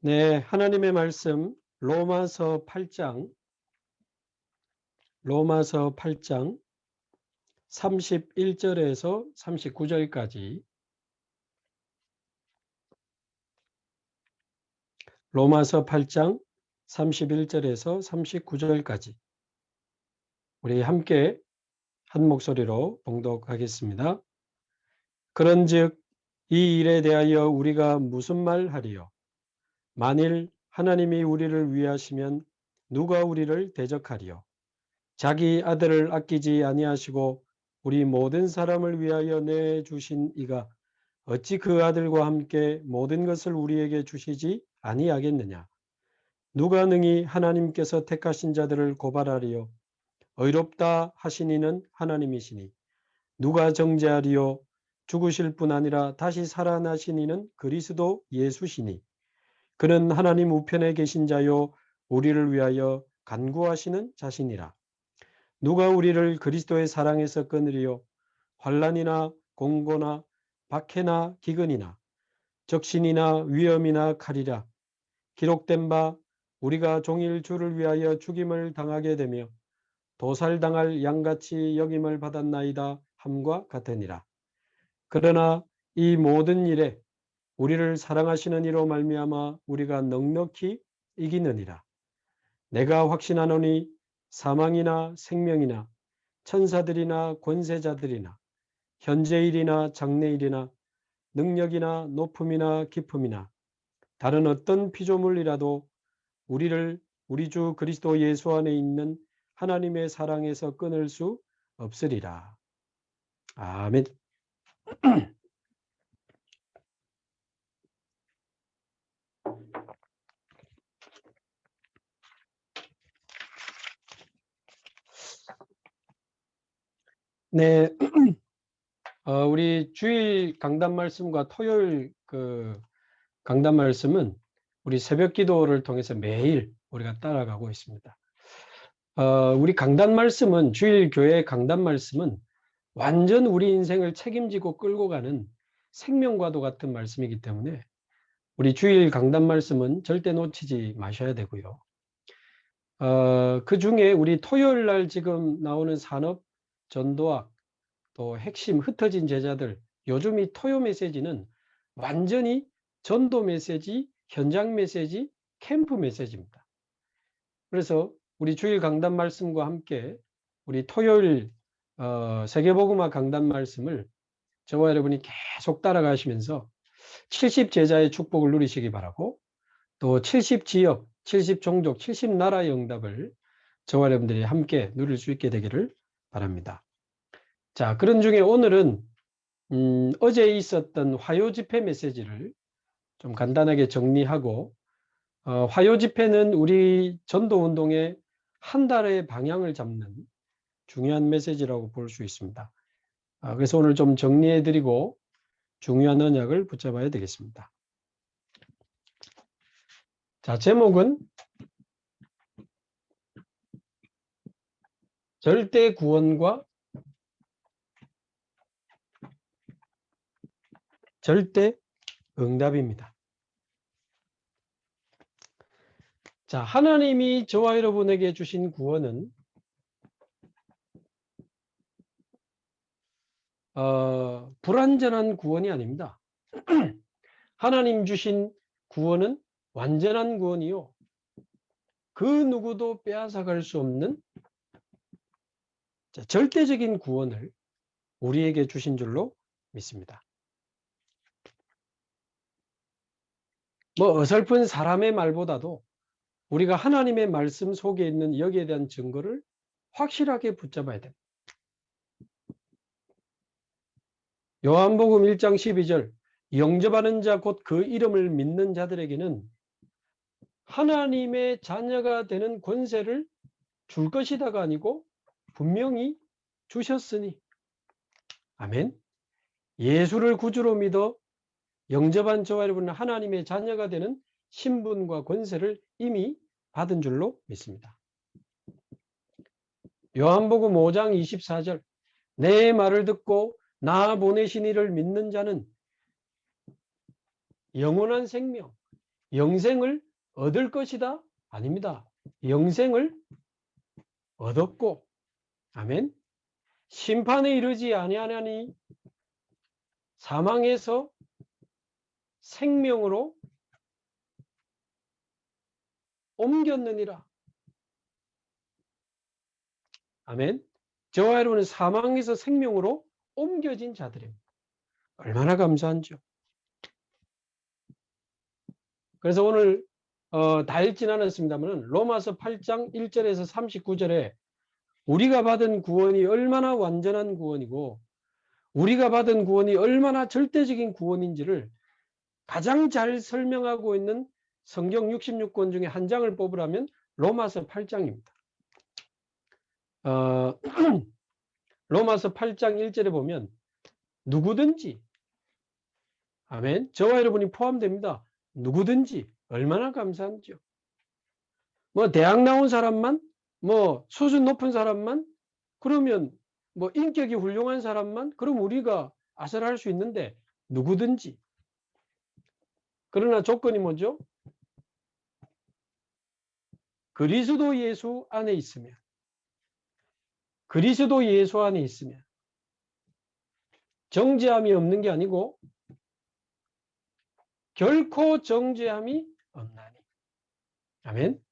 네, 하나님의 말씀 로마서 8장 31절에서 39절까지 로마서 8장 31절에서 39절까지 우리 함께 한 목소리로 봉독하겠습니다. 그런즉 이 일에 대하여 우리가 무슨 말하리요? 만일 하나님이 우리를 위하시면 누가 우리를 대적하리요? 자기 아들을 아끼지 아니하시고 우리 모든 사람을 위하여 내주신 이가 어찌 그 아들과 함께 모든 것을 우리에게 주시지 아니하겠느냐? 누가 능히 하나님께서 택하신 자들을 고발하리요? 의롭다 하신 이는 하나님이시니 누가 정죄하리요? 죽으실 뿐 아니라 다시 살아나신 이는 그리스도 예수시니 그는 하나님 우편에 계신 자요 우리를 위하여 간구하시는 자시니라. 누가 우리를 그리스도의 사랑에서 끊으리요? 환난이나 공고나 박해나 기근이나 적신이나 위험이나 칼이라. 기록된 바 우리가 종일 주를 위하여 죽임을 당하게 되며 도살당할 양같이 여김을 받았나이다 함과 같으니라. 그러나 이 모든 일에 우리를 사랑하시는 이로 말미암아 우리가 넉넉히 이기느니라. 내가 확신하노니 사망이나 생명이나 천사들이나 권세자들이나 현재일이나 장래일이나 능력이나 높음이나 깊음이나 다른 어떤 피조물이라도 우리를 우리 주 그리스도 예수 안에 있는 하나님의 사랑에서 끊을 수 없으리라. 아멘. 네, 우리 주일 강단 말씀과 토요일 강단 말씀은 우리 새벽 기도를 통해서 매일 우리가 따라가고 있습니다. 우리 강단 말씀은 주일 교회 강단 말씀은 완전 우리 인생을 책임지고 끌고 가는 생명과도 같은 말씀이기 때문에 우리 주일 강단 말씀은 절대 놓치지 마셔야 되고요. 그 중에 우리 토요일 날 지금 나오는 산업, 전도학, 또 핵심 흩어진 제자들, 요즘 이 토요 메시지는 완전히 전도 메시지, 현장 메시지, 캠프 메시지입니다. 그래서 우리 주일 강단 말씀과 함께 우리 토요일 세계복음화 강단 말씀을 저와 여러분이 계속 따라가시면서 70제자의 축복을 누리시기 바라고, 또 70지역, 70종족, 70나라의 응답을 저와 여러분들이 함께 누릴 수 있게 되기를 바랍니다. 자, 그런 중에 오늘은 어제 있었던 화요 집회 메시지를 좀 간단하게 정리하고, 화요 집회는 우리 전도 운동의 한 달의 방향을 잡는 중요한 메시지라고 볼 수 있습니다. 그래서 오늘 좀 정리해드리고 중요한 언약을 붙잡아야 되겠습니다. 자, 제목은 절대 구원과 절대 응답입니다. 자, 하나님이 저와 여러분에게 주신 구원은 불완전한 구원이 아닙니다. 하나님 주신 구원은 완전한 구원이요, 그 누구도 빼앗아갈 수 없는 절대적인 구원을 우리에게 주신 줄로 믿습니다. 어설픈 사람의 말보다도 우리가 하나님의 말씀 속에 있는 여기에 대한 증거를 확실하게 붙잡아야 됩니다. 요한복음 1장 12절, 영접하는 자 곧 그 이름을 믿는 자들에게는 하나님의 자녀가 되는 권세를 줄 것이다가 아니고 분명히 주셨으니. 아멘. 예수를 구주로 믿어 영접한 저와 여러분은 하나님의 자녀가 되는 신분과 권세를 이미 받은 줄로 믿습니다. 요한복음 5장 24절, 내 말을 듣고 나 보내신 이를 믿는 자는 영원한 생명, 영생을 얻을 것이다? 아닙니다. 영생을 얻었고, 아멘. 심판에 이르지 아니하나니 사망에서 생명으로 옮겼느니라. 아멘. 저와 여러분은 사망에서 생명으로 옮겨진 자들입니다. 얼마나 감사한지요. 그래서 오늘 다 읽진 않았습니다만 로마서 8장 1절에서 39절에 우리가 받은 구원이 얼마나 완전한 구원이고 우리가 받은 구원이 얼마나 절대적인 구원인지를 가장 잘 설명하고 있는 성경 66권 중에 한 장을 뽑으라면 로마서 8장입니다. 로마서 8장 1절에 보면 누구든지, 아멘, 저와 여러분이 포함됩니다. 누구든지. 얼마나 감사한지요. 뭐 대학 나온 사람만, 뭐 수준 높은 사람만, 그러면 뭐 인격이 훌륭한 사람만, 그럼 우리가 아설할 수 있는데 누구든지. 그러나 조건이 뭐죠? 그리스도 예수 안에 있으면, 그리스도 예수 안에 있으면 정죄함이 없는 게 아니고 결코 정죄함이 없나니. 아멘.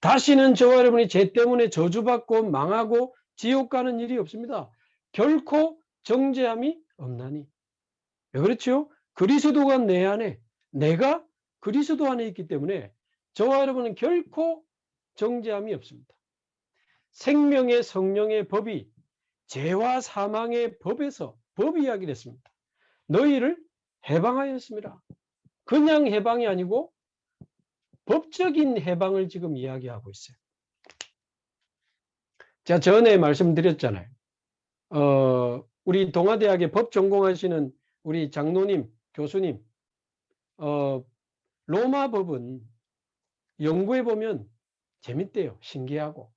다시는 저와 여러분이 죄 때문에 저주받고 망하고 지옥 가는 일이 없습니다. 결코 정죄함이 없나니. 왜 그렇죠? 그리스도가 내 안에, 내가 그리스도 안에 있기 때문에 저와 여러분은 결코 정죄함이 없습니다. 생명의 성령의 법이 죄와 사망의 법에서 법 이야기를 했습니다. 너희를 해방하였습니다. 그냥 해방이 아니고 법적인 해방을 지금 이야기하고 있어요. 제가 전에 말씀드렸잖아요. 우리 동아대학에 법 전공하시는 우리 장로님, 교수님, 로마 법은 연구해 보면 재밌대요. 신기하고.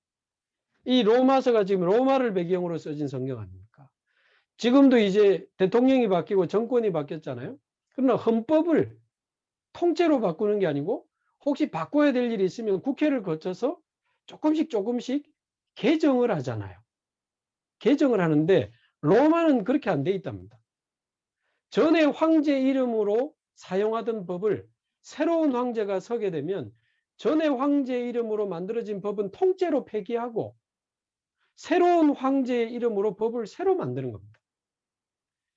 이 로마서가 지금 로마를 배경으로 써진 성경 아닙니까? 지금도 이제 대통령이 바뀌고 정권이 바뀌었잖아요. 그러나 헌법을 통째로 바꾸는 게 아니고 혹시 바꿔야 될 일이 있으면 국회를 거쳐서 조금씩 개정을 하잖아요. 개정을 하는데 로마는 그렇게 안 돼 있답니다. 전에 황제 이름으로 사용하던 법을 새로운 황제가 서게 되면 전에 황제 이름으로 만들어진 법은 통째로 폐기하고 새로운 황제의 이름으로 법을 새로 만드는 겁니다.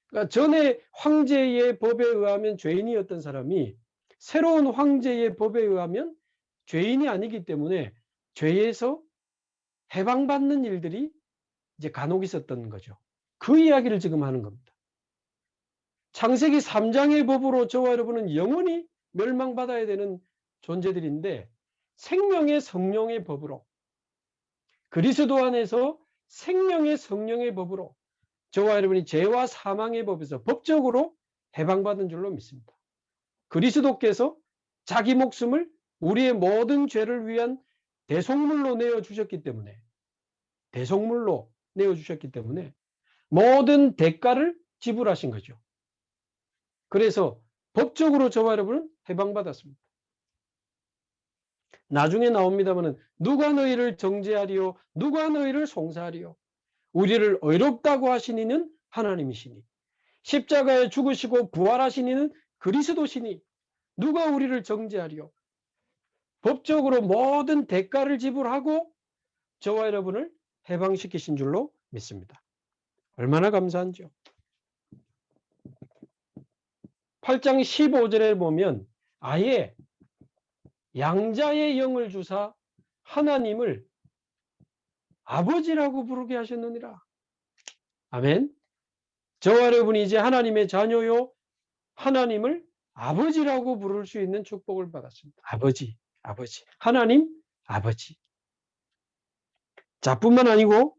그러니까 전에 황제의 법에 의하면 죄인이었던 사람이 새로운 황제의 법에 의하면 죄인이 아니기 때문에 죄에서 해방받는 일들이 이제 간혹 있었던 거죠. 그 이야기를 지금 하는 겁니다. 창세기 3장의 법으로 저와 여러분은 영원히 멸망받아야 되는 존재들인데 생명의 성령의 법으로 그리스도 안에서 생명의 성령의 법으로 저와 여러분이 죄와 사망의 법에서 법적으로 해방받은 줄로 믿습니다. 그리스도께서 자기 목숨을 우리의 모든 죄를 위한 대속물로 내어주셨기 때문에 모든 대가를 지불하신 거죠. 그래서 법적으로 저와 여러분은 해방받았습니다. 나중에 나옵니다만 누가 너희를 정죄하리요 누가 너희를 송사하리요 우리를 의롭다고 하신 이는 하나님이시니 십자가에 죽으시고 부활하신 이는 그리스도시니 누가 우리를 정죄하리요. 법적으로 모든 대가를 지불하고 저와 여러분을 해방시키신 줄로 믿습니다. 얼마나 감사한지요. 8장 15절에 보면 아예 양자의 영을 주사 하나님을 아버지라고 부르게 하셨느니라. 아멘. 저와 여러분이 이제 하나님의 자녀요 하나님을 아버지라고 부를 수 있는 축복을 받았습니다. 아버지. 하나님 아버지. 자, 뿐만 아니고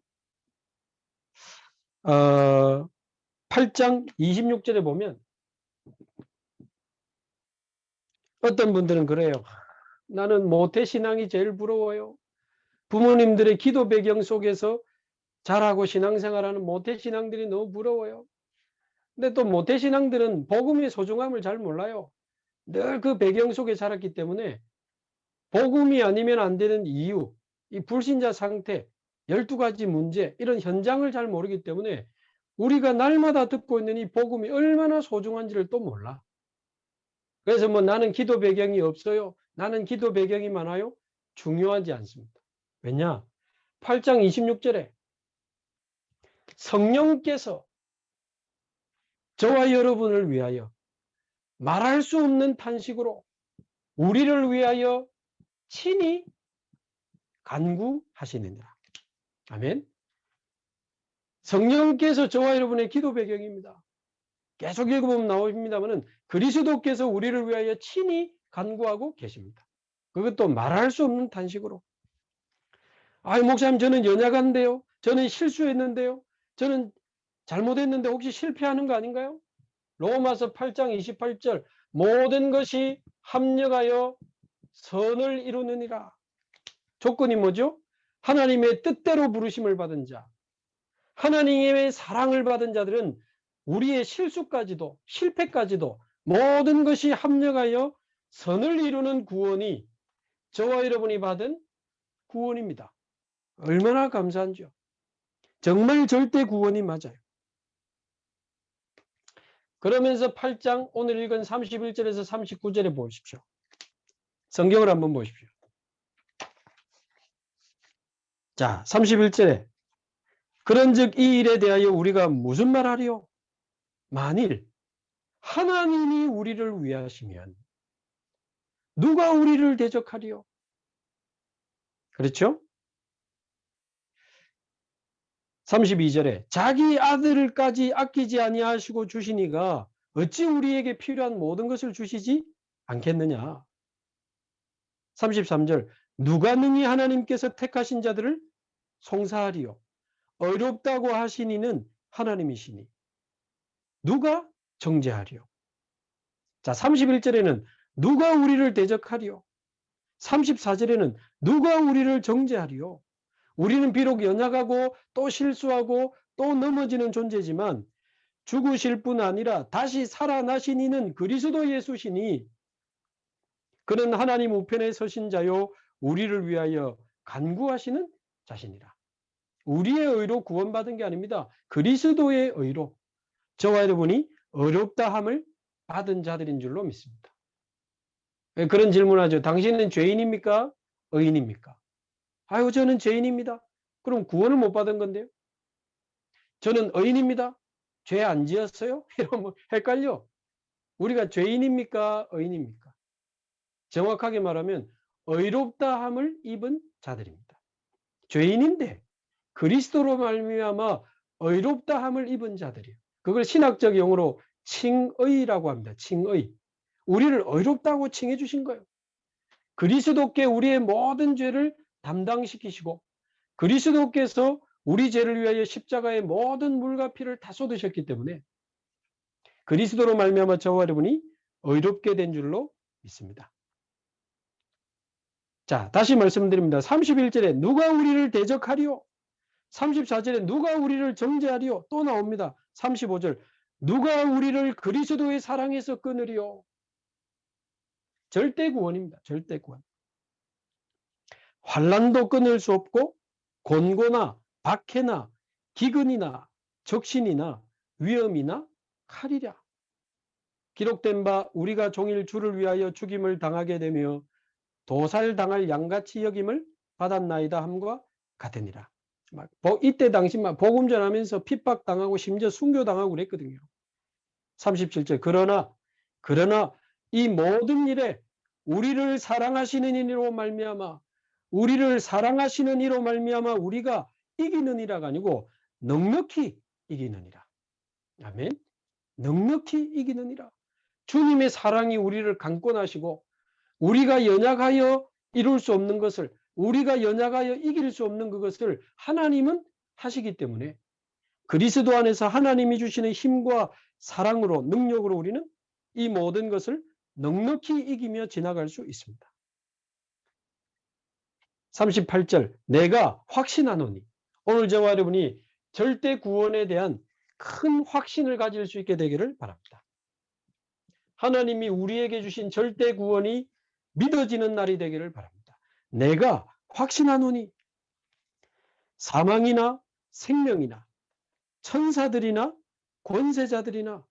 8장 26절에 보면 어떤 분들은 그래요. 나는 모태신앙이 제일 부러워요. 부모님들의 기도 배경 속에서 자라고 신앙생활하는 모태신앙들이 너무 부러워요. 근데 또 모태신앙들은 복음의 소중함을 잘 몰라요. 늘 그 배경 속에 자랐기 때문에 복음이 아니면 안 되는 이유, 이 불신자 상태, 12가지 문제, 이런 현장을 잘 모르기 때문에 우리가 날마다 듣고 있는 이 복음이 얼마나 소중한지를 또 몰라. 그래서 뭐 나는 기도 배경이 없어요. 나는 기도 배경이 많아요. 중요하지 않습니다. 왜냐? 8장 26절에 성령께서 저와 여러분을 위하여 말할 수 없는 탄식으로 우리를 위하여 친히 간구하시느니라. 아멘. 성령께서 저와 여러분의 기도 배경입니다. 계속 읽어보면 나옵니다만 그리스도께서 우리를 위하여 친히 간구하고 계십니다. 그것도 말할 수 없는 탄식으로. 아이 목사님, 저는 연약한데요. 저는 실수했는데요. 저는 잘못했는데 혹시 실패하는 거 아닌가요? 로마서 8장 28절 모든 것이 합력하여 선을 이루느니라. 조건이 뭐죠? 하나님의 뜻대로 부르심을 받은 자, 하나님의 사랑을 받은 자들은 우리의 실수까지도 실패까지도 모든 것이 합력하여 선을 이루는 구원이 저와 여러분이 받은 구원입니다. 얼마나 감사한지요. 정말 절대 구원이 맞아요. 그러면서 8장 오늘 읽은 31절에서 39절에 보십시오. 성경을 한번 보십시오. 자, 31절에 그런즉 이 일에 대하여 우리가 무슨 말하리요? 만일 하나님이 우리를 위하시면 누가 우리를 대적하리요? 그렇죠? 32절에 자기 아들까지 아끼지 아니하시고 주시니가 어찌 우리에게 필요한 모든 것을 주시지 않겠느냐? 33절 누가 능히 하나님께서 택하신 자들을 송사하리요? 어렵다고 하시니는 하나님이시니 누가 정죄하리요? 자, 31절에는 누가 우리를 대적하리요? 34절에는 누가 우리를 정죄하리요? 우리는 비록 연약하고 또 실수하고 또 넘어지는 존재지만 죽으실 뿐 아니라 다시 살아나신 이는 그리스도 예수시니 그는 하나님 우편에 서신 자요 우리를 위하여 간구하시는 자신이라. 우리의 의로 구원받은 게 아닙니다. 그리스도의 의로 저와 여러분이 어렵다함을 받은 자들인 줄로 믿습니다. 그런 질문하죠. 당신은 죄인입니까? 의인입니까? 아유, 저는 죄인입니다. 그럼 구원을 못 받은 건데요. 저는 의인입니다. 죄 안 지었어요? 이러면 헷갈려. 우리가 죄인입니까? 의인입니까? 정확하게 말하면 의롭다함을 입은 자들입니다. 죄인인데 그리스도로 말미암아 의롭다함을 입은 자들이에요. 그걸 신학적 용어로 칭의라고 합니다. 칭의. 우리를 의롭다고 칭해 주신 거예요. 그리스도께 우리의 모든 죄를 담당시키시고 그리스도께서 우리 죄를 위하여 십자가의 모든 물과 피를 다 쏟으셨기 때문에 그리스도로 말미암아 저와 여러분이 의롭게 된 줄로 믿습니다. 자, 다시 말씀드립니다. 31절에 누가 우리를 대적하리요? 34절에 누가 우리를 정죄하리요? 또 나옵니다. 35절 누가 우리를 그리스도의 사랑에서 끊으리요? 절대 구원입니다. 절대 구원. 환난도 끊을 수 없고 곤고나 박해나 기근이나 적신이나 위험이나 칼이랴. 기록된 바 우리가 종일 주를 위하여 죽임을 당하게 되며 도살당할 양같이 여김을 받았나이다 함과 같으니라. 이때 당시 복음 전하면서 핍박당하고 심지어 순교당하고 그랬거든요. 37절 그러나 이 모든 일에 우리를 사랑하시는 이로 말미암아 우리가 이기느니라가 아니고 넉넉히 이기느니라. 아멘. 넉넉히 이기느니라. 주님의 사랑이 우리를 강권하시고 우리가 연약하여 이룰 수 없는 것을 우리가 연약하여 이길 수 없는 그것을 하나님은 하시기 때문에 그리스도 안에서 하나님이 주시는 힘과 사랑으로 능력으로 우리는 이 모든 것을 넉넉히 이기며 지나갈 수 있습니다. 38절 내가 확신하노니 오늘 저와 여러분이 절대 구원에 대한 큰 확신을 가질 수 있게 되기를 바랍니다. 하나님이 우리에게 주신 절대 구원이 믿어지는 날이 되기를 바랍니다. 내가 확신하노니 사망이나 생명이나 천사들이나 권세자들이나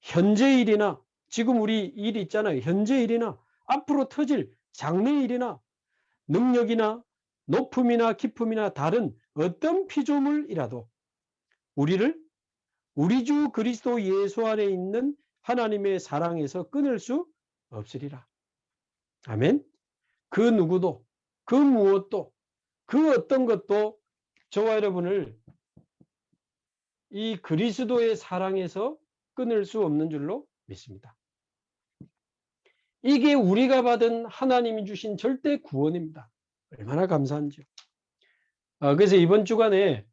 현재 일이나 지금 우리 일 있잖아요. 현재 일이나 앞으로 터질 장래 일이나 능력이나 높음이나 깊음이나 다른 어떤 피조물이라도 우리를 우리 주 그리스도 예수 안에 있는 하나님의 사랑에서 끊을 수 없으리라. 아멘. 그 누구도 그 무엇도 그 어떤 것도 저와 여러분을 이 그리스도의 사랑에서 끊을 수 없는 줄로 믿습니다. 이게 우리가 받은 하나님이 주신 절대 구원입니다. 얼마나 감사한지요. 그래서 이번 주간에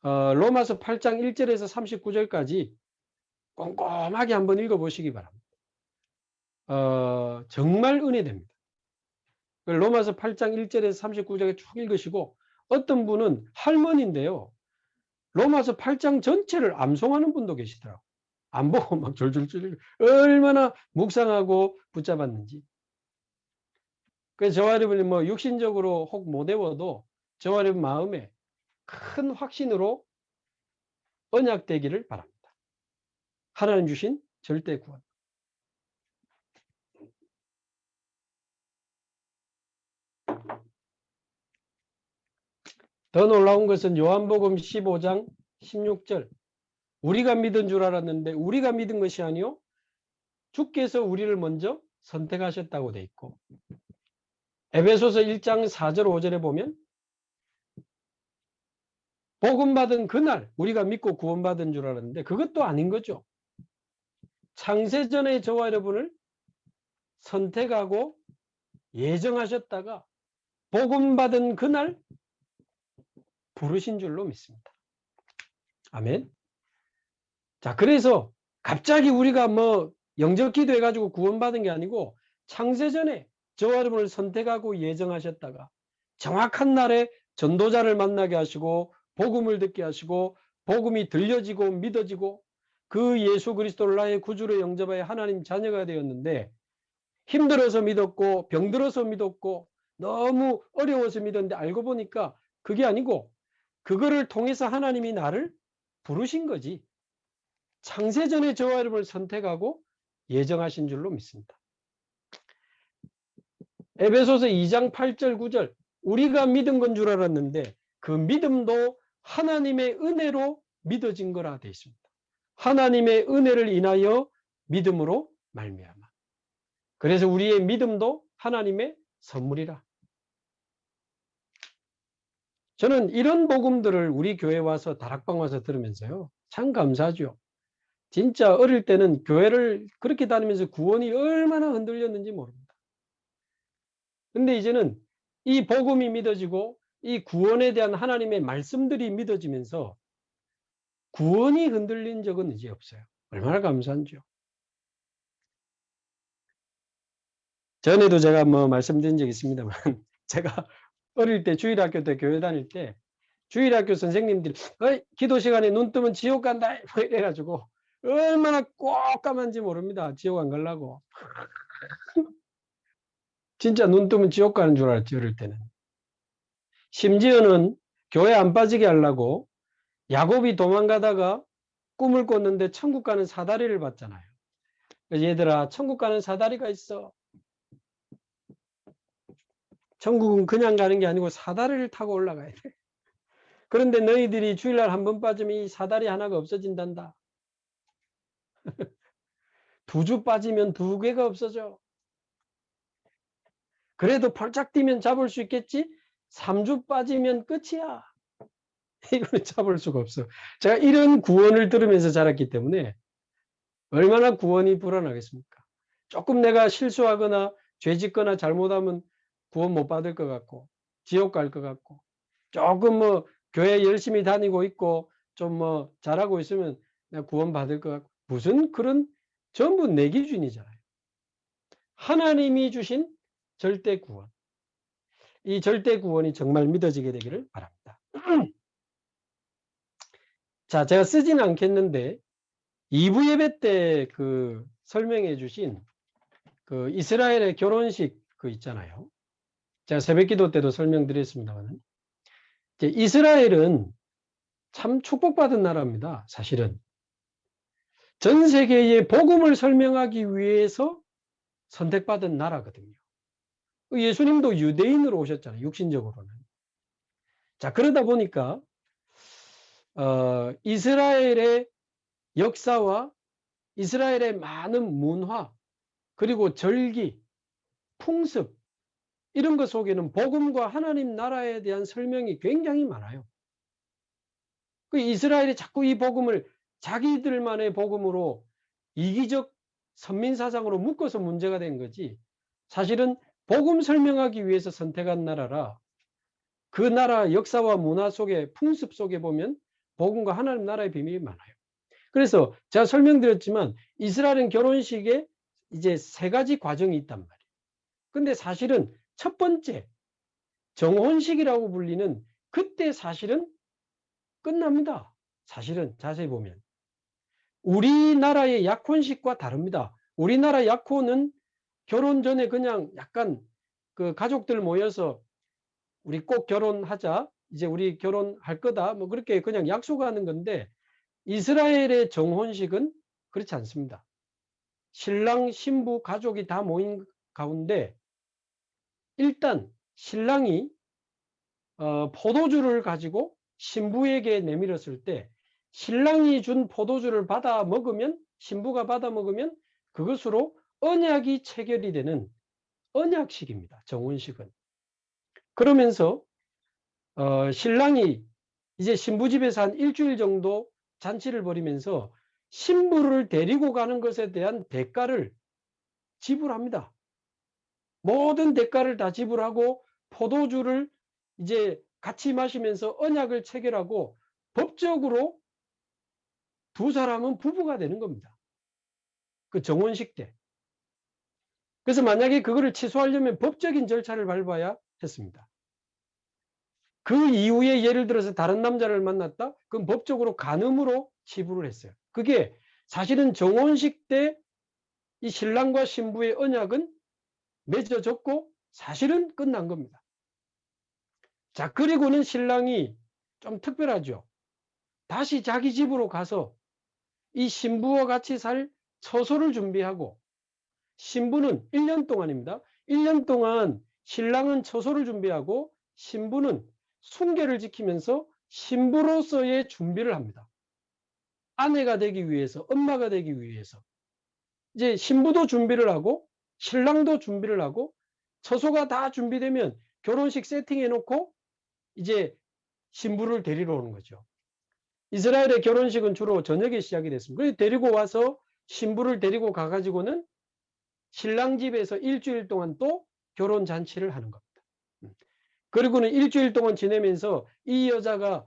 로마서 8장 1절에서 39절까지 꼼꼼하게 한번 읽어보시기 바랍니다. 정말 은혜됩니다. 로마서 8장 1절에서 39절에 쭉 읽으시고, 어떤 분은 할머니인데요, 로마서 8장 전체를 암송하는 분도 계시더라고요. 안 보고 막 졸졸졸 얼마나 묵상하고 붙잡았는지. 그래서 저와 여러분이 뭐 육신적으로 혹 못 외워도 저와 여러분 마음에 큰 확신으로 언약되기를 바랍니다. 하나님 주신 절대 구원. 더 놀라운 것은 요한복음 15장 16절. 우리가 믿은 줄 알았는데 우리가 믿은 것이 아니요 주께서 우리를 먼저 선택하셨다고 돼 있고, 에베소서 1장 4절 5절에 보면 복음 받은 그날 우리가 믿고 구원받은 줄 알았는데 그것도 아닌 거죠. 창세전에 저와 여러분을 선택하고 예정하셨다가 복음 받은 그날 부르신 줄로 믿습니다. 아멘. 자, 그래서 갑자기 우리가 뭐 영접 기도해 가지고 구원받은 게 아니고 창세전에 저와 여러분을 선택하고 예정하셨다가 정확한 날에 전도자를 만나게 하시고 복음을 듣게 하시고 복음이 들려지고 믿어지고 그 예수 그리스도를 나의 구주로 영접하여 하나님 자녀가 되었는데, 힘들어서 믿었고 병들어서 믿었고 너무 어려워서 믿었는데 알고 보니까 그게 아니고 그거를 통해서 하나님이 나를 부르신 거지. 창세전에 저와 여러분을 선택하고 예정하신 줄로 믿습니다. 에베소서 2장 8절 9절, 우리가 믿은 건 줄 알았는데 그 믿음도 하나님의 은혜로 믿어진 거라 되어 있습니다. 하나님의 은혜를 인하여 믿음으로 말미암아. 그래서 우리의 믿음도 하나님의 선물이라. 저는 이런 복음들을 우리 교회 와서 다락방 와서 들으면서요 참 감사하죠. 진짜 어릴 때는 교회를 그렇게 다니면서 구원이 얼마나 흔들렸는지 모릅니다. 근데 이제는 이 복음이 믿어지고 이 구원에 대한 하나님의 말씀들이 믿어지면서 구원이 흔들린 적은 이제 없어요. 얼마나 감사한지요. 전에도 제가 뭐 말씀드린 적이 있습니다만 제가 어릴 때 주일학교 때 교회 다닐 때 주일학교 선생님들이 기도 시간에 눈 뜨면 지옥 간다 뭐 이래가지고 얼마나 꼭 까만지 모릅니다. 지옥 안 가려고. 진짜 눈 뜨면 지옥 가는 줄 알았지 어릴 때는. 심지어는 교회 안 빠지게 하려고 야곱이 도망가다가 꿈을 꿨는데 천국 가는 사다리를 봤잖아요. 그래서 얘들아 천국 가는 사다리가 있어. 천국은 그냥 가는 게 아니고 사다리를 타고 올라가야 돼. 그런데 너희들이 주일날 한 번 빠지면 이 사다리 하나가 없어진단다. 2주 빠지면 2개가 없어져. 그래도 펄짝 뛰면 잡을 수 있겠지? 3주 빠지면 끝이야. 이거는 잡을 수가 없어. 제가 이런 구원을 들으면서 자랐기 때문에 얼마나 구원이 불안하겠습니까? 조금 내가 실수하거나 죄 짓거나 잘못하면 구원 못 받을 것 같고 지옥 갈 것 같고, 조금 뭐 교회 열심히 다니고 있고 좀 뭐 잘하고 있으면 내가 구원 받을 것 같고, 무슨 그런, 전부 내 기준이잖아요. 하나님이 주신 절대 구원, 이 절대 구원이 정말 믿어지게 되기를 바랍니다. 자, 제가 쓰지는 않겠는데 2부 예배 때 그 설명해 주신 그 이스라엘의 결혼식 그 있잖아요. 제가 새벽기도 때도 설명드렸습니다만, 이스라엘은 참 축복받은 나라입니다. 사실은 전 세계에 복음을 설명하기 위해서 선택받은 나라거든요. 예수님도 유대인으로 오셨잖아요. 육신적으로는. 자, 그러다 보니까 이스라엘의 역사와 이스라엘의 많은 문화, 그리고 절기, 풍습, 이런 것 속에는 복음과 하나님 나라에 대한 설명이 굉장히 많아요. 그 이스라엘이 자꾸 이 복음을 자기들만의 복음으로 이기적 선민사상으로 묶어서 문제가 된 거지, 사실은 복음 설명하기 위해서 선택한 나라라, 그 나라 역사와 문화 속에, 풍습 속에 보면 복음과 하나님 나라의 비밀이 많아요. 그래서 제가 설명드렸지만 이스라엘은 결혼식에 이제 3가지 과정이 있단 말이에요. 근데 사실은 첫 번째 정혼식이라고 불리는 그때 사실은 끝납니다. 사실은 자세히 보면 우리나라의 약혼식과 다릅니다. 우리나라 약혼은 결혼 전에 그냥 약간 그 가족들 모여서 우리 꼭 결혼하자, 이제 우리 결혼할 거다, 뭐 그렇게 그냥 약속하는 건데, 이스라엘의 정혼식은 그렇지 않습니다. 신랑 신부 가족이 다 모인 가운데 일단 신랑이 포도주를 가지고 신부에게 내밀었을 때, 신랑이 준 포도주를 받아 먹으면, 신부가 받아 먹으면 그것으로 언약이 체결이 되는 언약식입니다. 정혼식은. 그러면서 신랑이 이제 신부 집에서 한 일주일 정도 잔치를 벌이면서 신부를 데리고 가는 것에 대한 대가를 지불합니다. 모든 대가를 다 지불하고 포도주를 이제 같이 마시면서 언약을 체결하고 법적으로 두 사람은 부부가 되는 겁니다. 그 정혼식 때. 그래서 만약에 그거를 취소하려면 법적인 절차를 밟아야 했습니다. 그 이후에 예를 들어서 다른 남자를 만났다? 그럼 법적으로 간음으로 치부를 했어요. 그게 사실은 정혼식 때 이 신랑과 신부의 언약은 맺어졌고 사실은 끝난 겁니다. 자, 그리고는 신랑이 좀 특별하죠. 다시 자기 집으로 가서 이 신부와 같이 살 처소를 준비하고, 신부는 1년 동안입니다. 1년 동안 신랑은 처소를 준비하고 신부는 순결을 지키면서 신부로서의 준비를 합니다. 아내가 되기 위해서, 엄마가 되기 위해서. 이제 신부도 준비를 하고 신랑도 준비를 하고 처소가 다 준비되면 결혼식 세팅해 놓고 이제 신부를 데리러 오는 거죠. 이스라엘의 결혼식은 주로 저녁에 시작이 됐습니다. 그래서 데리고 와서 신부를 데리고 가가지고는 신랑 집에서 일주일 동안 또 결혼 잔치를 하는 겁니다. 그리고는 일주일 동안 지내면서 이 여자가,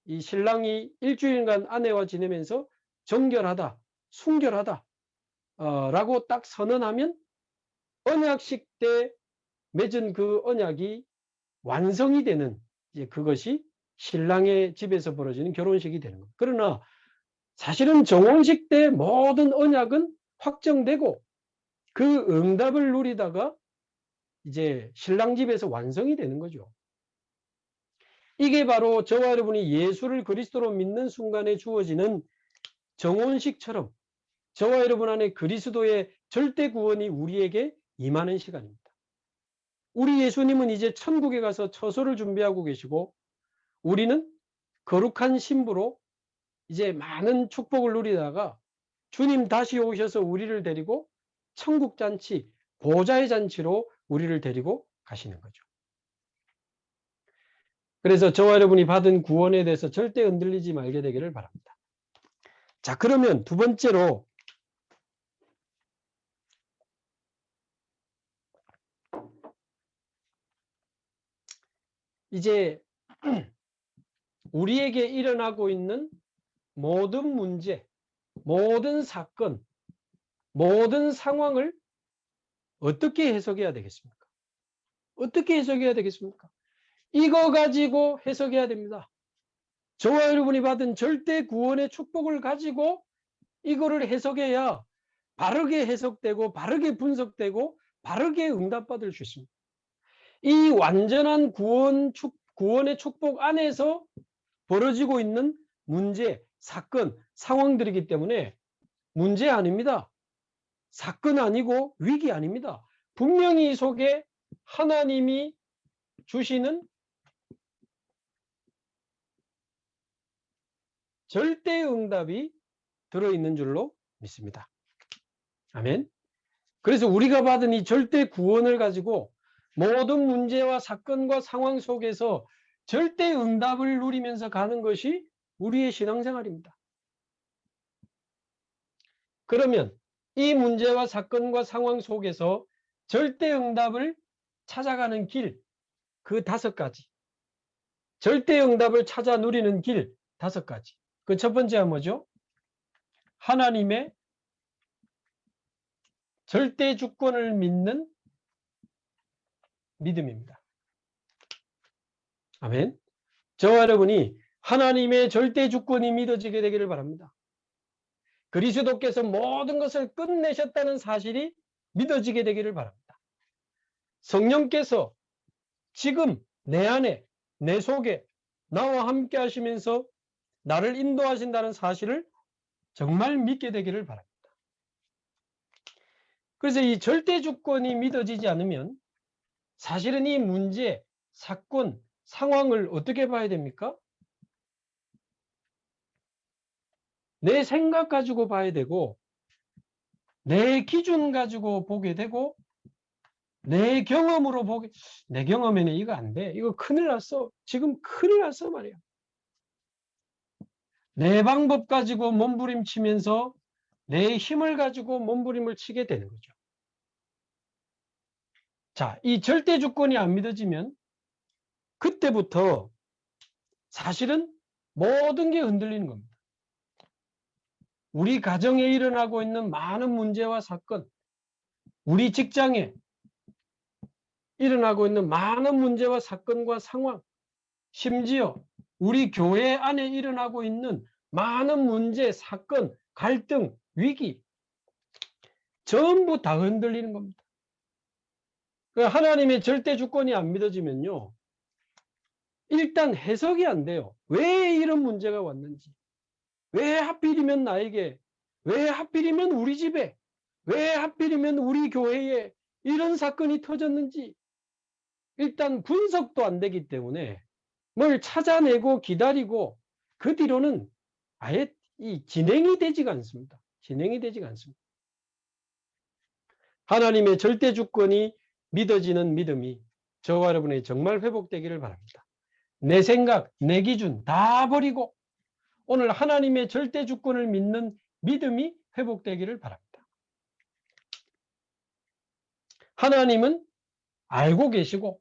이 신랑이 일주일간 아내와 지내면서 정결하다, 순결하다 라고 딱 선언하면 언약식 때 맺은 그 언약이 완성이 되는, 이제 그것이 신랑의 집에서 벌어지는 결혼식이 되는 겁니다. 그러나 사실은 정혼식 때 모든 언약은 확정되고 그 응답을 누리다가 이제 신랑 집에서 완성이 되는 거죠. 이게 바로 저와 여러분이 예수를 그리스도로 믿는 순간에 주어지는 정혼식처럼 저와 여러분 안에 그리스도의 절대 구원이 우리에게 임하는 시간입니다. 우리 예수님은 이제 천국에 가서 처소를 준비하고 계시고, 우리는 거룩한 신부로 이제 많은 축복을 누리다가 주님 다시 오셔서 우리를 데리고 천국 잔치, 보좌의 잔치로 우리를 데리고 가시는 거죠. 그래서 저와 여러분이 받은 구원에 대해서 절대 흔들리지 말게 되기를 바랍니다. 자, 그러면 두 번째로 이제 우리에게 일어나고 있는 모든 문제, 모든 사건, 모든 상황을 어떻게 해석해야 되겠습니까? 어떻게 해석해야 되겠습니까? 이거 가지고 해석해야 됩니다. 저와 여러분이 받은 절대 구원의 축복을 가지고 이거를 해석해야 바르게 해석되고 바르게 분석되고 바르게 응답받을 수 있습니다. 이 완전한 구원의 축복 안에서 벌어지고 있는 문제, 사건, 상황들이기 때문에 문제 아닙니다. 사건 아니고 위기 아닙니다. 분명히 이 속에 하나님이 주시는 절대 응답이 들어있는 줄로 믿습니다. 아멘. 그래서 우리가 받은 이 절대 구원을 가지고 모든 문제와 사건과 상황 속에서 절대 응답을 누리면서 가는 것이 우리의 신앙생활입니다. 그러면 이 문제와 사건과 상황 속에서 절대 응답을 찾아가는 길, 그 5가지. 절대 응답을 찾아 누리는 길 5가지. 그 첫 번째가 뭐죠? 하나님의 절대 주권을 믿는 믿음입니다. 아멘. 저와 여러분이 하나님의 절대 주권이 믿어지게 되기를 바랍니다. 그리스도께서 모든 것을 끝내셨다는 사실이 믿어지게 되기를 바랍니다. 성령께서 지금 내 안에, 내 속에 나와 함께 하시면서 나를 인도하신다는 사실을 정말 믿게 되기를 바랍니다. 그래서 이 절대 주권이 믿어지지 않으면 사실은 이 문제, 사건, 상황을 어떻게 봐야 됩니까? 내 생각 가지고 봐야 되고 내 기준 가지고 보게 되고 내 경험으로 보게, 내 경험에는 이거 안 돼. 이거 큰일 났어. 지금 큰일 났어 말이야. 내 방법 가지고 몸부림치면서 내 힘을 가지고 몸부림을 치게 되는 거죠. 자, 이 절대 주권이 안 믿어지면 그때부터 사실은 모든 게 흔들리는 겁니다. 우리 가정에 일어나고 있는 많은 문제와 사건, 우리 직장에 일어나고 있는 많은 문제와 사건과 상황, 심지어 우리 교회 안에 일어나고 있는 많은 문제, 사건, 갈등, 위기 전부 다 흔들리는 겁니다. 하나님의 절대 주권이 안 믿어지면요. 일단 해석이 안 돼요. 왜 이런 문제가 왔는지, 왜 하필이면 나에게, 왜 하필이면 우리 집에, 왜 하필이면 우리 교회에 이런 사건이 터졌는지 일단 분석도 안 되기 때문에 뭘 찾아내고 기다리고 그 뒤로는 아예 진행이 되지가 않습니다. 진행이 되지가 않습니다. 하나님의 절대 주권이 믿어지는 믿음이 저와 여러분의 정말 회복되기를 바랍니다. 내 생각, 내 기준 다 버리고 오늘 하나님의 절대 주권을 믿는 믿음이 회복되기를 바랍니다. 하나님은 알고 계시고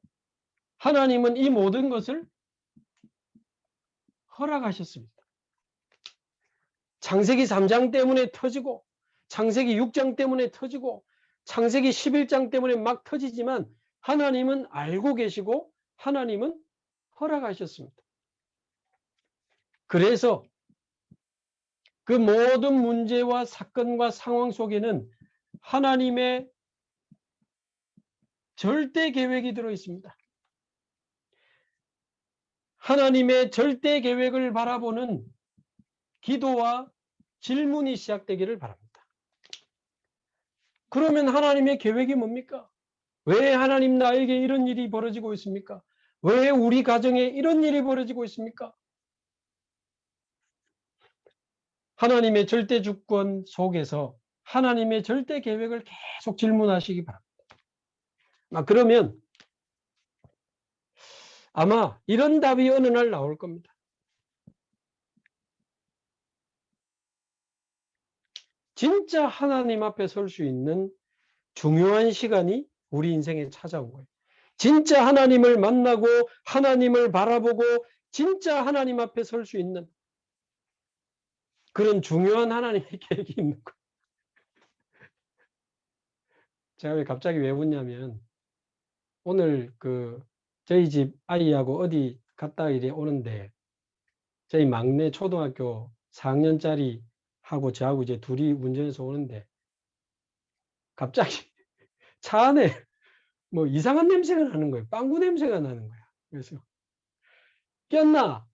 하나님은 이 모든 것을 허락하셨습니다. 창세기 3장 때문에 터지고 창세기 6장 때문에 터지고 창세기 11장 때문에 막 터지지만 하나님은 알고 계시고 하나님은 허락하셨습니다. 그래서 그 모든 문제와 사건과 상황 속에는 하나님의 절대 계획이 들어 있습니다. 하나님의 절대 계획을 바라보는 기도와 질문이 시작되기를 바랍니다. 그러면 하나님의 계획이 뭡니까? 왜 하나님 나에게 이런 일이 벌어지고 있습니까? 왜 우리 가정에 이런 일이 벌어지고 있습니까? 하나님의 절대 주권 속에서 하나님의 절대 계획을 계속 질문하시기 바랍니다. 그러면 아마 이런 답이 어느 날 나올 겁니다. 진짜 하나님 앞에 설 수 있는 중요한 시간이 우리 인생에 찾아온 거예요. 진짜 하나님을 만나고 하나님을 바라보고 진짜 하나님 앞에 설 수 있는 그런 중요한 하나님의 계획이 있는 거예요. 제가 갑자기 왜 웃냐면 오늘 저희 집 아이하고 어디 갔다 이래 오는데 저희 막내 초등학교 4학년짜리 하고 저하고 이제 둘이 운전해서 오는데 갑자기 차 안에 뭐 이상한 냄새가 나는 거예요. 빵구 냄새가 나는 거야. 그래서 꼈나?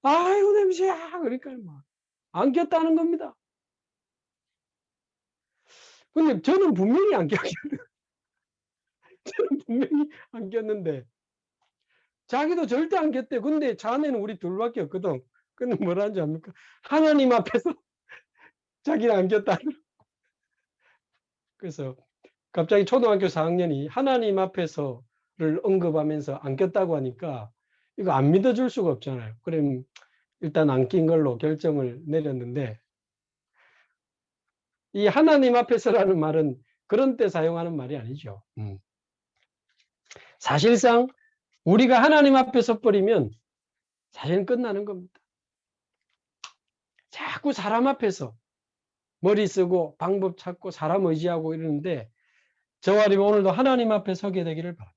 아이고 냄새야. 그러니까 막 안 꼈다는 겁니다. 근데 저는 분명히 안 꼈는데 저는 분명히 안 꼈는데 자기도 절대 안 꼈대. 근데 차 안에는 우리 둘밖에 없거든. 근데 뭐라는지 압니까? 하나님 앞에서 자기는 안 꼈다. 그래서 갑자기 초등학교 4학년이 하나님 앞에서를 언급하면서 안 꼈다고 하니까 이거 안 믿어줄 수가 없잖아요. 그럼 일단 안 낀 걸로 결정을 내렸는데, 이 하나님 앞에서라는 말은 그런 때 사용하는 말이 아니죠. 사실상 우리가 하나님 앞에 섰버리면 사실은 끝나는 겁니다. 자꾸 사람 앞에서 머리 쓰고 방법 찾고 사람 의지하고 이러는데, 저와 여러분 오늘도 하나님 앞에 서게 되기를 바랍니다.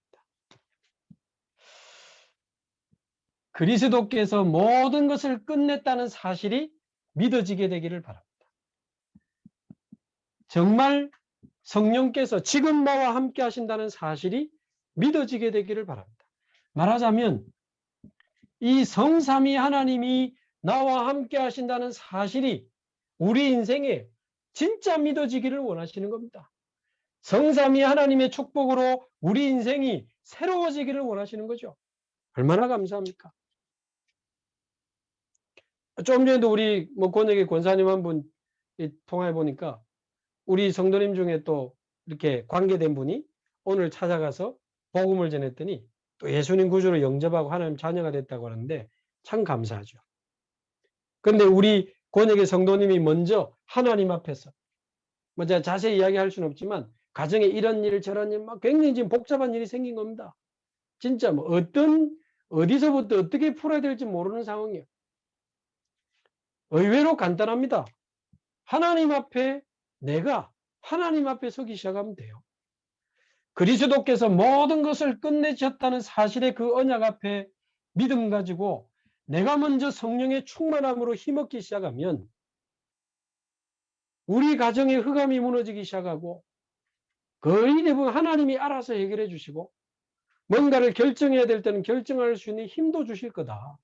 그리스도께서 모든 것을 끝냈다는 사실이 믿어지게 되기를 바랍니다. 정말 성령께서 지금 나와 함께 하신다는 사실이 믿어지게 되기를 바랍니다. 말하자면 이 성삼위 하나님이 나와 함께 하신다는 사실이 우리 인생에 진짜 믿어지기를 원하시는 겁니다. 성삼위 하나님의 축복으로 우리 인생이 새로워지기를 원하시는 거죠. 얼마나 감사합니까? 좀 전에도 우리 권역의 권사님 한 분 통화해 보니까 우리 성도님 중에 또 이렇게 관계된 분이 오늘 찾아가서 복음을 전했더니 또 예수님 구주로 영접하고 하나님 자녀가 됐다고 하는데 참 감사하죠. 그런데 우리 권역의 성도님이 먼저 하나님 앞에서 제가 자세히 이야기할 수는 없지만 가정에 이런 일 저런 일 막 굉장히 지금 복잡한 일이 생긴 겁니다. 진짜 어디서부터 어떻게 풀어야 될지 모르는 상황이에요. 의외로 간단합니다. 하나님 앞에 내가 하나님 앞에 서기 시작하면 돼요. 그리스도께서 모든 것을 끝내셨다는 사실의 그 언약 앞에 믿음 가지고 내가 먼저 성령의 충만함으로 힘없기 시작하면 우리 가정의 흑암이 무너지기 시작하고 거의 대부분 하나님이 알아서 해결해 주시고 뭔가를 결정해야 될 때는 결정할 수 있는 힘도 주실 거다.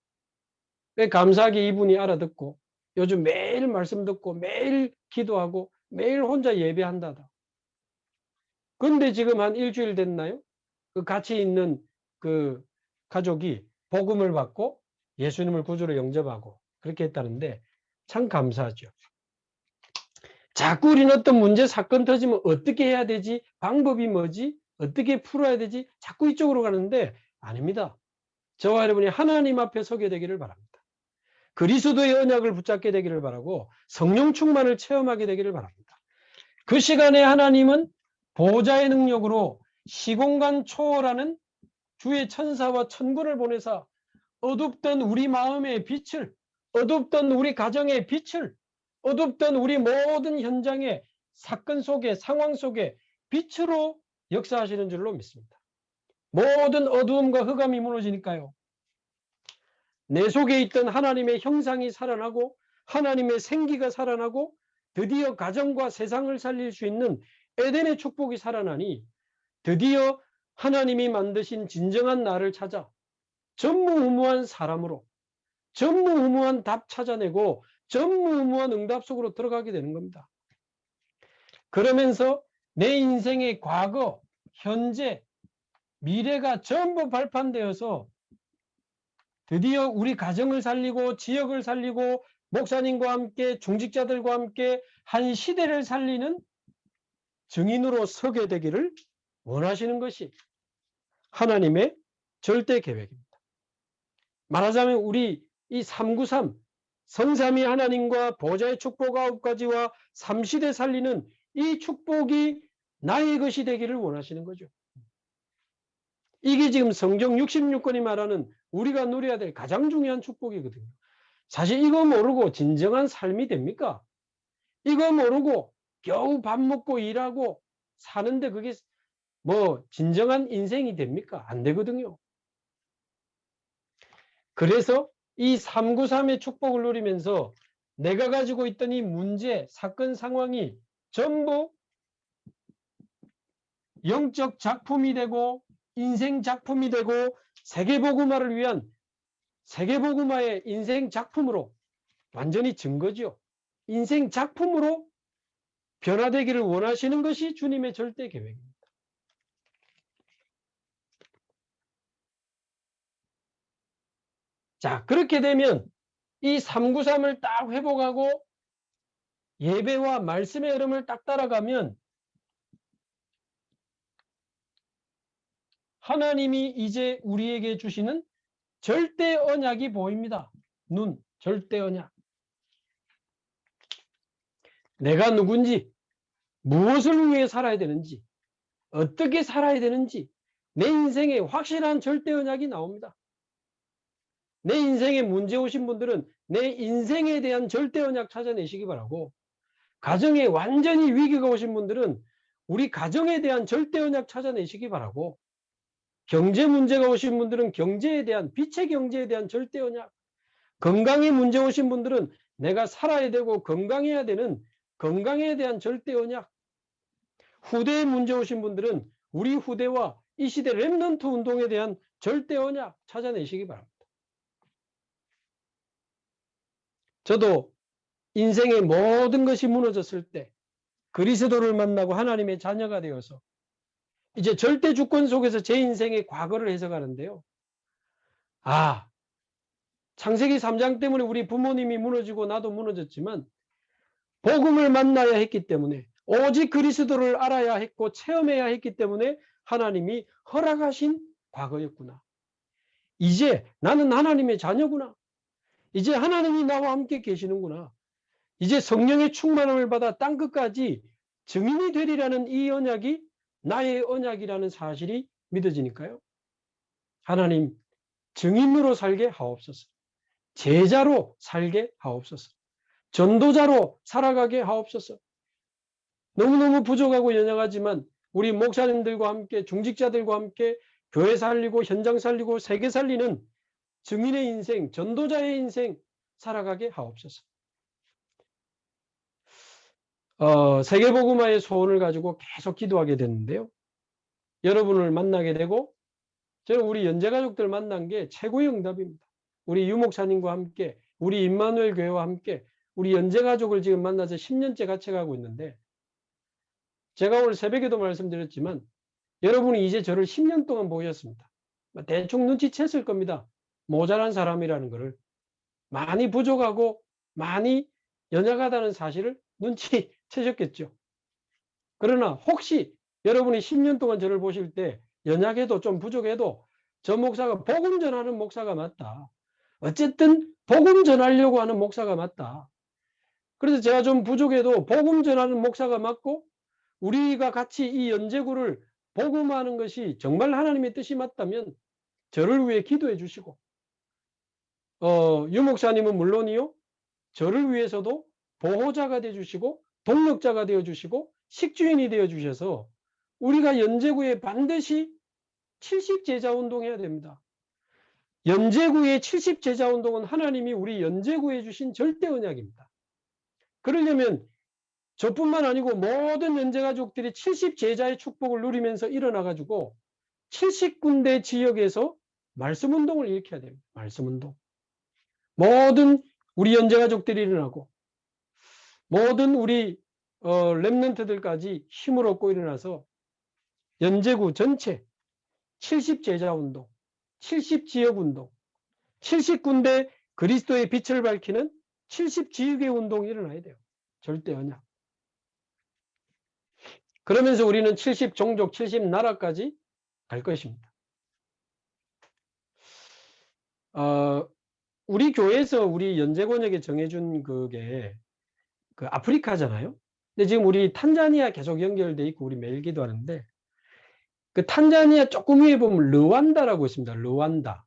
감사하게 이분이 알아듣고 요즘 매일 말씀 듣고 매일 기도하고 매일 혼자 예배한다다. 근데 지금 한 일주일 됐나요? 그 같이 있는 그 가족이 복음을 받고 예수님을 구주로 영접하고 그렇게 했다는데 참 감사하죠. 자꾸 우리는 어떤 문제 사건 터지면 어떻게 해야 되지? 방법이 뭐지? 어떻게 풀어야 되지? 자꾸 이쪽으로 가는데 아닙니다. 저와 여러분이 하나님 앞에 서게 되기를 바랍니다. 그리스도의 언약을 붙잡게 되기를 바라고 성령 충만을 체험하게 되기를 바랍니다. 그 시간에 하나님은 보좌의 능력으로 시공간 초월하는 주의 천사와 천군을 보내사 어둡던 우리 마음의 빛을, 어둡던 우리 가정의 빛을, 어둡던 우리 모든 현장의 사건 속에 상황 속에 빛으로 역사하시는 줄로 믿습니다. 모든 어두움과 흑암이 무너지니까요. 내 속에 있던 하나님의 형상이 살아나고 하나님의 생기가 살아나고 드디어 가정과 세상을 살릴 수 있는 에덴의 축복이 살아나니 드디어 하나님이 만드신 진정한 나를 찾아 전무후무한 사람으로 전무후무한 답 찾아내고 전무후무한 응답 속으로 들어가게 되는 겁니다. 그러면서 내 인생의 과거, 현재, 미래가 전부 발판되어서 드디어 우리 가정을 살리고 지역을 살리고 목사님과 함께 중직자들과 함께 한 시대를 살리는 증인으로 서게 되기를 원하시는 것이 하나님의 절대 계획입니다. 말하자면 우리 이 393 성삼위 하나님과 보좌의 축복 9가지와 3시대 살리는 이 축복이 나의 것이 되기를 원하시는 거죠. 이게 지금 성경 66권이 말하는 우리가 누려야 될 가장 중요한 축복이거든요. 사실 이거 모르고 진정한 삶이 됩니까? 이거 모르고 겨우 밥 먹고 일하고 사는데 그게 진정한 인생이 됩니까? 안 되거든요. 그래서 이 393의 축복을 누리면서 내가 가지고 있던 이 문제, 사건, 상황이 전부 영적 작품이 되고 인생 작품이 되고 세계복음화를 위한 세계복음화의 인생 작품으로 완전히 증거지요. 인생 작품으로 변화되기를 원하시는 것이 주님의 절대 계획입니다. 자, 그렇게 되면 이 393을 딱 회복하고 예배와 말씀의 흐름을 딱 따라가면 하나님이 이제 우리에게 주시는 절대 언약이 보입니다. 절대 언약. 내가 누군지, 무엇을 위해 살아야 되는지, 어떻게 살아야 되는지 내 인생에 확실한 절대 언약이 나옵니다. 내 인생에 문제 오신 분들은 내 인생에 대한 절대 언약 찾아내시기 바라고, 가정에 완전히 위기가 오신 분들은 우리 가정에 대한 절대 언약 찾아내시기 바라고, 경제 문제가 오신 분들은 경제에 대한, 빛의 경제에 대한 절대 언약, 건강에 문제 오신 분들은 내가 살아야 되고 건강해야 되는 건강에 대한 절대 언약, 후대에 문제 오신 분들은 우리 후대와 이 시대 렘넌트 운동에 대한 절대 언약 찾아내시기 바랍니다. 저도 인생의 모든 것이 무너졌을 때 그리스도를 만나고 하나님의 자녀가 되어서 이제 절대 주권 속에서 제 인생의 과거를 해석하는데요. 창세기 3장 때문에 우리 부모님이 무너지고 나도 무너졌지만 복음을 만나야 했기 때문에, 오직 그리스도를 알아야 했고 체험해야 했기 때문에 하나님이 허락하신 과거였구나. 이제 나는 하나님의 자녀구나. 이제 하나님이 나와 함께 계시는구나. 이제 성령의 충만함을 받아 땅끝까지 증인이 되리라는 이 언약이 나의 언약이라는 사실이 믿어지니까요. 하나님, 증인으로 살게 하옵소서. 제자로 살게 하옵소서. 전도자로 살아가게 하옵소서. 너무너무 부족하고 연약하지만 우리 목사님들과 함께, 중직자들과 함께 교회 살리고 현장 살리고 세계 살리는 증인의 인생, 전도자의 인생 살아가게 하옵소서. 세계복음화의 소원을 가지고 계속 기도하게 됐는데요. 여러분을 만나게 되고 저는 우리 연재가족들 만난 게 최고의 응답입니다. 우리 유목사님과 함께, 우리 임마누엘 교회와 함께 우리 연재가족을 지금 만나서 10년째 같이 가고 있는데, 제가 오늘 새벽에도 말씀드렸지만 여러분이 이제 저를 10년 동안 보셨습니다. 대충 눈치챘을 겁니다. 모자란 사람이라는 것을. 많이 부족하고 많이 연약하다는 사실을 눈치채셨겠죠. 그러나 혹시 여러분이 10년 동안 저를 보실 때 연약해도 좀 부족해도 저 목사가 복음 전하는 목사가 맞다. 어쨌든 복음 전하려고 하는 목사가 맞다. 그래서 제가 좀 부족해도 복음 전하는 목사가 맞고 우리가 같이 이 연제구를 복음하는 것이 정말 하나님의 뜻이 맞다면 저를 위해 기도해 주시고, 유목사님은 물론이요, 저를 위해서도 보호자가 되어 주시고 동력자가 되어 주시고 식주인이 되어 주셔서 우리가 연제구에 반드시 70제자운동 해야 됩니다. 연제구의 70제자운동은 하나님이 우리 연제구에 주신 절대 언약입니다. 그러려면 저뿐만 아니고 모든 연제가족들이 70제자의 축복을 누리면서 일어나가지고 70군데 지역에서 말씀운동을 일으켜야 됩니다. 말씀운동. 모든 우리 연제가족들이 일어나고 모든 우리 렘넌트들까지 힘을 얻고 일어나서 연제구 전체 70제자운동, 70지역운동, 70군데 그리스도의 빛을 밝히는 70지역의 운동이 일어나야 돼요. 절대 언약. 그러면서 우리는 70종족, 70나라까지 갈 것입니다. 우리 교회에서 우리 연제권역에 정해준 그게 그 아프리카잖아요. 근데 지금 우리 탄자니아 계속 연결돼 있고 우리 매일 기도하는데, 그 탄자니아 조금 위에 보면 르완다라고 있습니다. 르완다.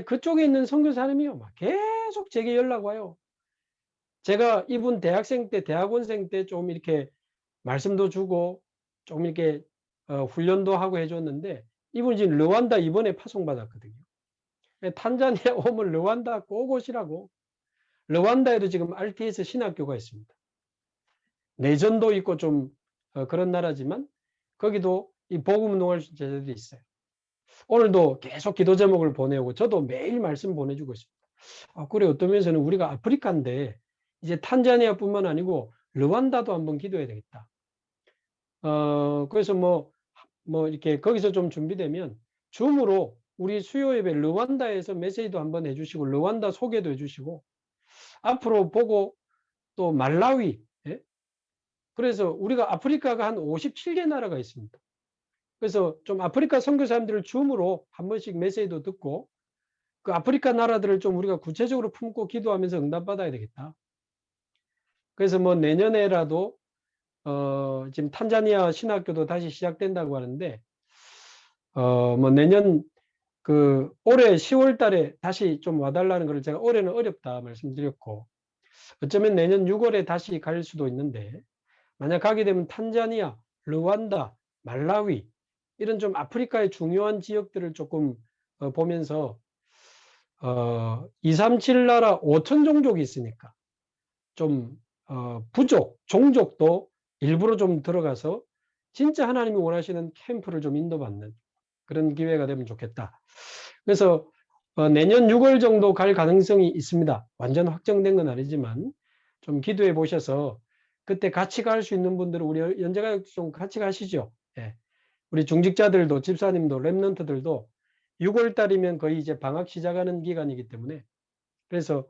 그쪽에 있는 선교사님이요, 막 계속 제게 연락 와요. 제가 이분 대학생 때, 대학원생 때 좀 이렇게 말씀도 주고 좀 이렇게 훈련도 하고 해줬는데, 이분이 지금 르완다 이번에 파송받았거든요. 탄자니아 오면 르완다 꼭 오시라고. 르완다에도 지금 RTS 신학교가 있습니다. 내전도 있고 좀 그런 나라지만 거기도 이 복음 운동할 수 있는 제자들이 있어요. 오늘도 계속 기도 제목을 보내고 저도 매일 말씀 보내주고 있습니다. 그래, 어떤 면에서는 우리가 아프리카인데 이제 탄자니아뿐만 아니고 르완다도 한번 기도해야 되겠다. 그래서 뭐 이렇게 거기서 좀 준비되면 줌으로 우리 수요 예배 르완다에서 메시지도 한번 해주시고 르완다 소개도 해주시고 앞으로 보고 또 말라위, 예? 그래서 우리가 아프리카가 한 57개 나라가 있습니다. 그래서 좀 아프리카 선교사님들을 줌으로 한 번씩 메시지도 듣고 그 아프리카 나라들을 좀 우리가 구체적으로 품고 기도하면서 응답받아야 되겠다. 그래서 뭐 내년에라도 지금 탄자니아 신학교도 다시 시작된다고 하는데 뭐 내년 올해 10월 달에 다시 좀 와달라는 것을 제가 올해는 어렵다 말씀드렸고 어쩌면 내년 6월에 다시 갈 수도 있는데 만약 가게 되면 탄자니아, 르완다, 말라위 이런 좀 아프리카의 중요한 지역들을 조금 보면서 237 나라 5천 종족이 있으니까 좀 부족, 종족도 일부러 좀 들어가서 진짜 하나님이 원하시는 캠프를 좀 인도받는 그런 기회가 되면 좋겠다. 그래서 내년 6월 정도 갈 가능성이 있습니다. 완전 확정된 건 아니지만 좀 기도해 보셔서 그때 같이 갈 수 있는 분들은 우리 연재가족 좀 같이 가시죠. 예. 우리 중직자들도 집사님도 랩런트들도 6월 달이면 거의 이제 방학 시작하는 기간이기 때문에 그래서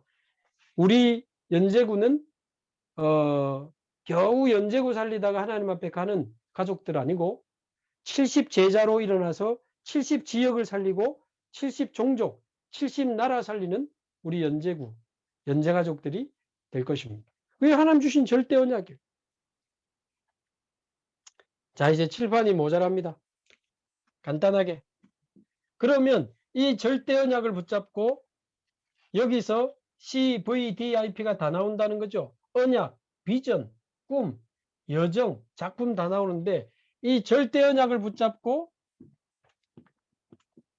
우리 연재구는 겨우 연재구 살리다가 하나님 앞에 가는 가족들 아니고 70제자로 일어나서 70지역을 살리고 70종족, 70나라 살리는 우리 연재구, 연재가족들이 될 것입니다. 그게 하나님 주신 절대 언약이에요. 자, 이제 칠판이 모자랍니다. 간단하게. 그러면 이 절대 언약을 붙잡고 여기서 CVDIP가 다 나온다는 거죠. 언약, 비전, 꿈, 여정, 작품 다 나오는데 이 절대 언약을 붙잡고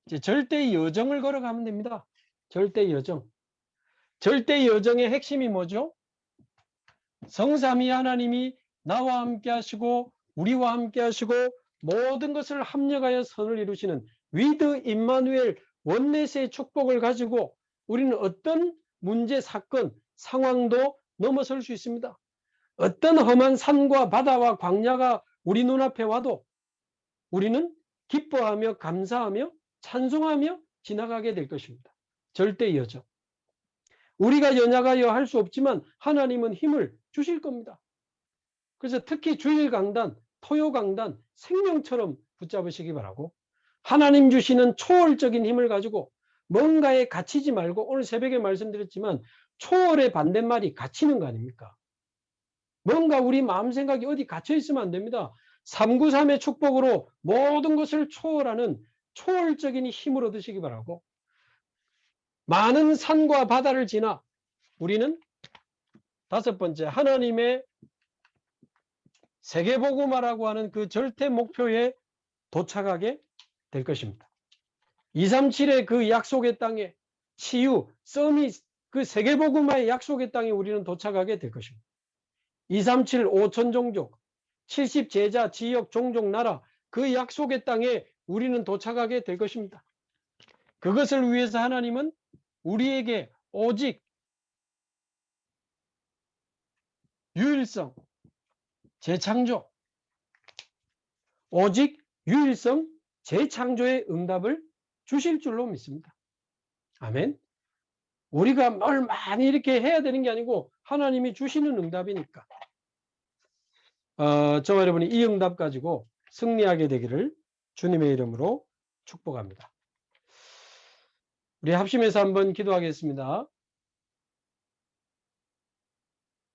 이제 절대 여정을 걸어가면 됩니다. 절대 여정. 절대 여정의 핵심이 뭐죠? 성삼위 하나님이 나와 함께 하시고 우리와 함께 하시고 모든 것을 합력하여 선을 이루시는 위드 임마누엘 원넷의 축복을 가지고 우리는 어떤 문제, 사건, 상황도 넘어설 수 있습니다. 어떤 험한 산과 바다와 광야가 우리 눈앞에 와도 우리는 기뻐하며 감사하며 찬송하며 지나가게 될 것입니다. 절대 여정. 우리가 연약하여 할 수 없지만 하나님은 힘을 주실 겁니다. 그래서 특히 주일 강단, 토요 강단 생명처럼 붙잡으시기 바라고 하나님 주시는 초월적인 힘을 가지고 뭔가에 갇히지 말고 오늘 새벽에 말씀드렸지만 초월의 반대말이 갇히는 거 아닙니까? 뭔가 우리 마음 생각이 어디 갇혀 있으면 안 됩니다. 393의 축복으로 모든 것을 초월하는 초월적인 힘을 얻으시기 바라고 많은 산과 바다를 지나 우리는 다섯 번째 하나님의 세계복음화라고 하는 그 절대 목표에 도착하게 될 것입니다. 237의 그 약속의 땅에 치유, 서밋, 그 세계복음화의 약속의 땅에 우리는 도착하게 될 것입니다. 237 5천 종족, 70 제자, 지역, 종족, 나라 그 약속의 땅에 우리는 도착하게 될 것입니다. 그것을 위해서 하나님은 우리에게 오직 유일성, 재창조, 오직 유일성, 재창조의 응답을 주실 줄로 믿습니다. 아멘. 우리가 뭘 많이 이렇게 해야 되는 게 아니고 하나님이 주시는 응답이니까 저와 여러분이 이 응답 가지고 승리하게 되기를 주님의 이름으로 축복합니다. 우리 합심해서 한번 기도하겠습니다.